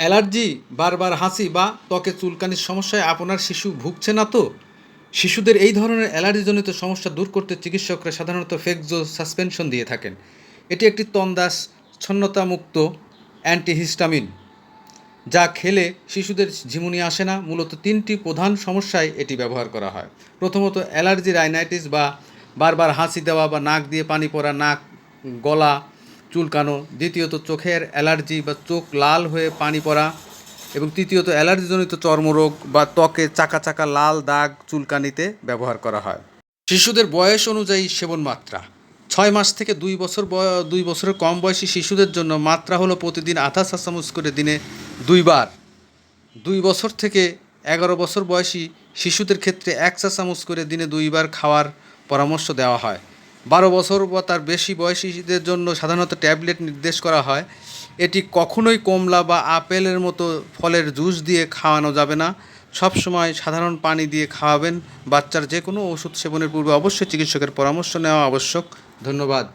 Allergy, বারবার হাঁচি বা ত্বকে চুলকানির সমস্যায় আপনার শিশু ভুগছে না তো? শিশুদের এই ধরনের অ্যালার্জিজনিত সমস্যা দূর করতে চিকিৎসকরা সাধারণত ফেকজো সাসপেনশন দিয়ে থাকেন। এটি একটি তন্দাস ছন্নতামুক্ত অ্যান্টিহিস্টামিন, যা খেলে শিশুদের ঝিমুনি আসে না। মূলত তিনটি প্রধান সমস্যায় এটি ব্যবহার করা হয়। প্রথমত অ্যালার্জি রাইনাইটিস বা বারবার হাঁচি দেওয়া বা নাক দিয়ে পানি পড়া, নাক, গলা চুলকানো। দ্বিতীয়ত চোখের অ্যালার্জি বা চোখ লাল হয়ে পানি পড়া। এবং তৃতীয়ত অ্যালার্জিজনিত চর্মরোগ বা ত্বকে চাকা চাকা লাল দাগ চুলকানিতে ব্যবহার করা হয়। শিশুদের বয়স অনুযায়ী সেবন মাত্রা: 6 মাস থেকে 2 বছর 2 বছরের কম বয়সী শিশুদের জন্য মাত্রা হলো প্রতিদিন আধা চা চামচ করে দিনে 2 বার। 2 বছর থেকে 11 বছর বয়সী শিশুদের ক্ষেত্রে 1 চা চামচ করে দিনে 2 বার খাওয়ার পরামর্শ দেওয়া হয়। 12 বছর বা তার বেশি বয়সীদের জন্য সাধারণত ট্যাবলেট নির্দেশ করা হয়। এটি কখনোই কমলা বা আপেলের মতো ফলের জুস দিয়ে খাওয়ানো যাবে না। সবসময় সাধারণ পানি দিয়ে খাওয়াবেন। বাচ্চার যে কোনো ওষুধ সেবনের পূর্বে অবশ্যই চিকিৎসকের পরামর্শ নেওয়া আবশ্যক। ধন্যবাদ।